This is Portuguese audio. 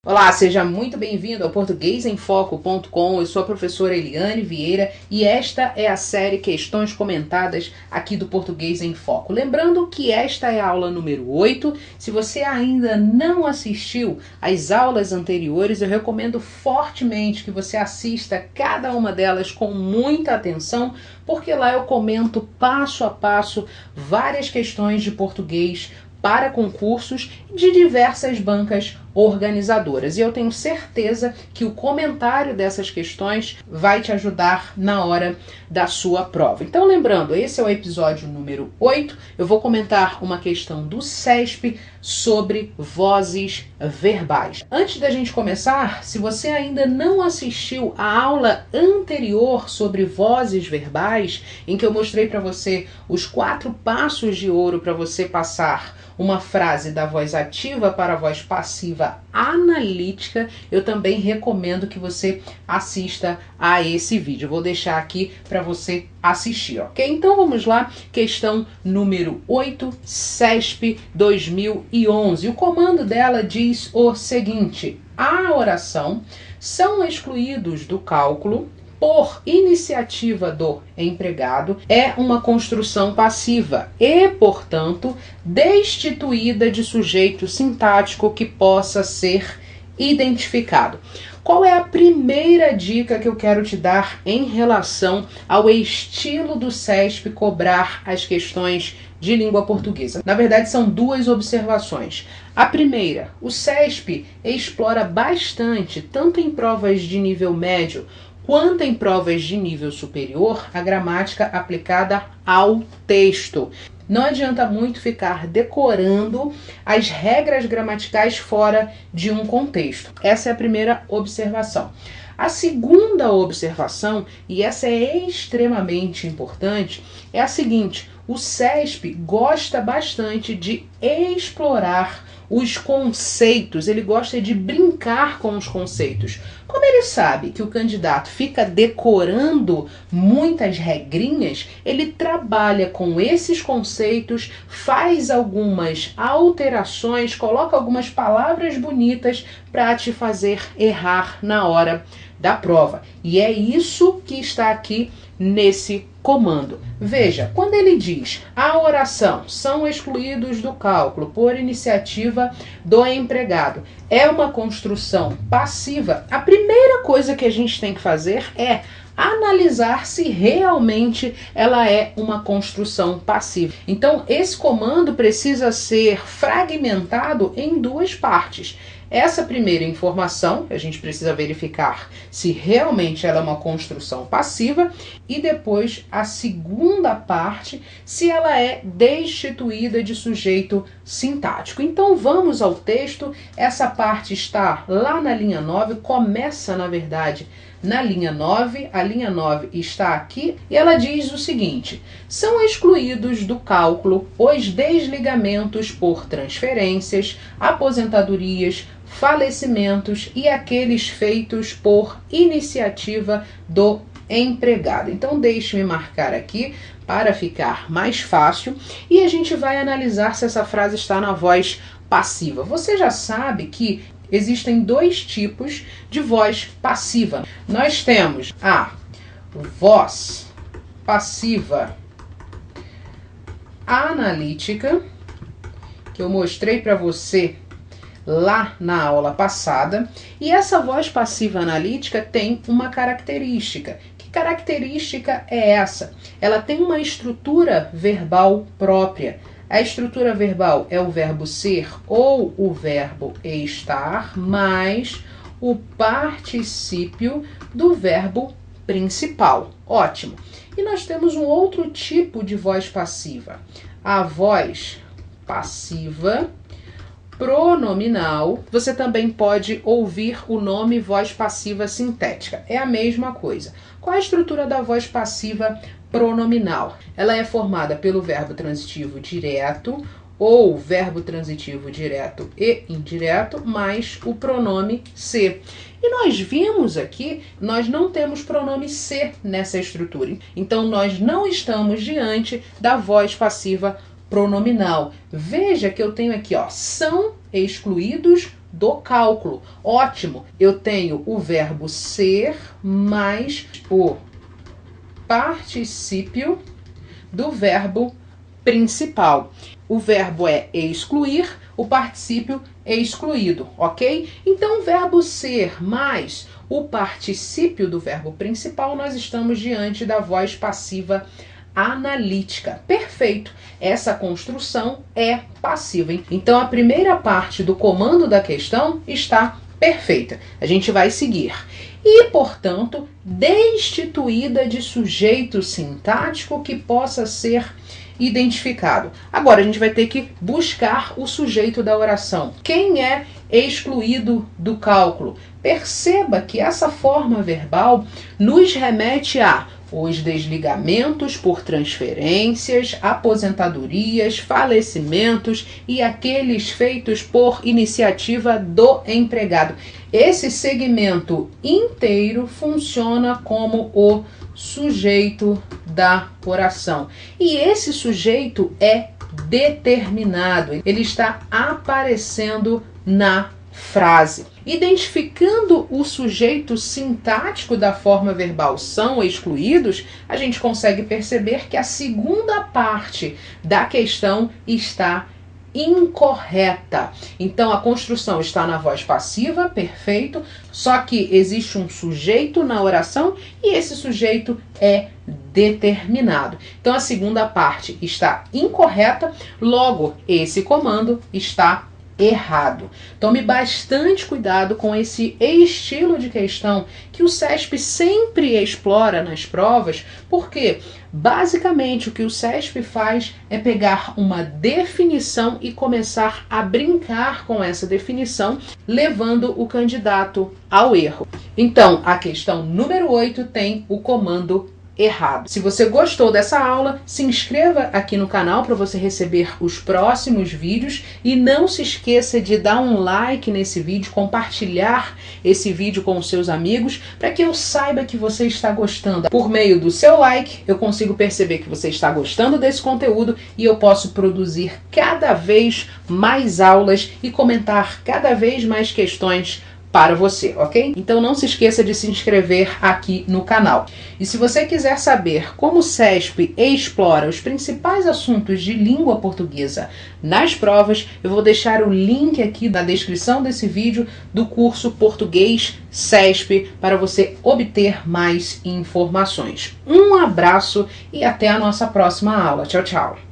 Olá, seja muito bem-vindo ao portuguesemfoco.com. Eu sou a professora Eliane Vieira e esta é a série Questões Comentadas aqui do Português em Foco. Lembrando que esta é a aula número 8. Se você ainda não assistiu às aulas anteriores, eu recomendo fortemente que você assista cada uma delas com muita atenção, porque lá eu comento passo a passo várias questões de português para concursos de diversas bancas organizadoras. E eu tenho certeza que o comentário dessas questões vai te ajudar na hora da sua prova. Então, lembrando, esse é o episódio número 8. Eu vou comentar uma questão do CESP sobre vozes verbais. Antes da gente começar, se você ainda não assistiu a aula anterior sobre vozes verbais, em que eu mostrei para você os 4 passos de ouro para você passar uma frase da voz ativa para a voz passiva analítica, eu também recomendo que você assista a esse vídeo. Eu vou deixar aqui para você assistir, ok? Então vamos lá, questão número 8, CESP 2011. O comando dela diz o seguinte: a oração são excluídos do cálculo por iniciativa do empregado é uma construção passiva e, portanto, destituída de sujeito sintático que possa ser identificado. Qual é a primeira dica que eu quero te dar em relação ao estilo do CESP cobrar as questões de língua portuguesa? Na verdade, são 2 observações. A primeira, o CESP explora bastante, tanto em provas de nível médio quanto em provas de nível superior, a gramática aplicada ao texto. Não adianta muito ficar decorando as regras gramaticais fora de um contexto. Essa é a primeira observação. A segunda observação, e essa é extremamente importante, é a seguinte: o CESP gosta bastante de explorar os conceitos, ele gosta de brincar com os conceitos. Como ele sabe que o candidato fica decorando muitas regrinhas, ele trabalha com esses conceitos, faz algumas alterações, coloca algumas palavras bonitas para te fazer errar na hora da prova. E é isso que está aqui nesse comando. Veja, quando ele diz a oração são excluídos do cálculo por iniciativa do empregado, é uma construção passiva, a primeira coisa que a gente tem que fazer é analisar se realmente ela é uma construção passiva. Então, esse comando precisa ser fragmentado em 2 partes. Essa primeira informação, a gente precisa verificar se realmente ela é uma construção passiva, e depois a segunda parte, se ela é destituída de sujeito sintático. Então vamos ao texto. Essa parte está lá na linha 9, começa na verdade na linha 9, a linha 9 está aqui e ela diz o seguinte: são excluídos do cálculo os desligamentos por transferências, aposentadorias, falecimentos e aqueles feitos por iniciativa do empregado. Então deixe-me marcar aqui para ficar mais fácil e a gente vai analisar se essa frase está na voz passiva. Você já sabe que existem 2 tipos de voz passiva. Nós temos a voz passiva analítica, que eu mostrei para você lá na aula passada, e essa voz passiva analítica tem uma característica. Que característica é essa? Ela tem uma estrutura verbal própria. A estrutura verbal é o verbo ser ou o verbo estar mais o particípio do verbo principal. Ótimo! E nós temos um outro tipo de voz passiva. A voz passiva pronominal. Você também pode ouvir o nome voz passiva sintética. É a mesma coisa. Qual é a estrutura da voz passiva pronominal? Ela é formada pelo verbo transitivo direto ou verbo transitivo direto e indireto mais o pronome ser. E nós vimos aqui, nós não temos pronome ser nessa estrutura. Então nós não estamos diante da voz passiva pronominal. Veja que eu tenho aqui, ó, são excluídos do cálculo. Ótimo, eu tenho o verbo ser mais o particípio do verbo principal. O verbo é excluir, o particípio é excluído, ok? Então, o verbo ser mais o particípio do verbo principal, nós estamos diante da voz passiva analítica. Perfeito! Essa construção é passiva. Então, a primeira parte do comando da questão está perfeita. A gente vai seguir. E, portanto, destituída de sujeito sintático que possa ser identificado. Agora, a gente vai ter que buscar o sujeito da oração. Quem é excluído do cálculo? Perceba que essa forma verbal nos remete a os desligamentos por transferências, aposentadorias, falecimentos e aqueles feitos por iniciativa do empregado. Esse segmento inteiro funciona como o sujeito da oração. E esse sujeito é determinado, ele está aparecendo na frase. Identificando o sujeito sintático da forma verbal são excluídos, a gente consegue perceber que a segunda parte da questão está incorreta. Então, a construção está na voz passiva, perfeito, só que existe um sujeito na oração e esse sujeito é determinado. Então, a segunda parte está incorreta, logo, esse comando está errado. Tome bastante cuidado com esse estilo de questão que o CESP sempre explora nas provas, porque basicamente o que o CESP faz é pegar uma definição e começar a brincar com essa definição, levando o candidato ao erro. Então, a questão número 8 tem o comando errado. Se você gostou dessa aula, se inscreva aqui no canal para você receber os próximos vídeos e não se esqueça de dar um like nesse vídeo, compartilhar esse vídeo com os seus amigos para que eu saiba que você está gostando. Por meio do seu like, eu consigo perceber que você está gostando desse conteúdo e eu posso produzir cada vez mais aulas e comentar cada vez mais questões para você, ok? Então não se esqueça de se inscrever aqui no canal. E se você quiser saber como o CESP explora os principais assuntos de língua portuguesa nas provas, eu vou deixar o link aqui na descrição desse vídeo do curso Português CESP para você obter mais informações. Um abraço e até a nossa próxima aula. Tchau, tchau!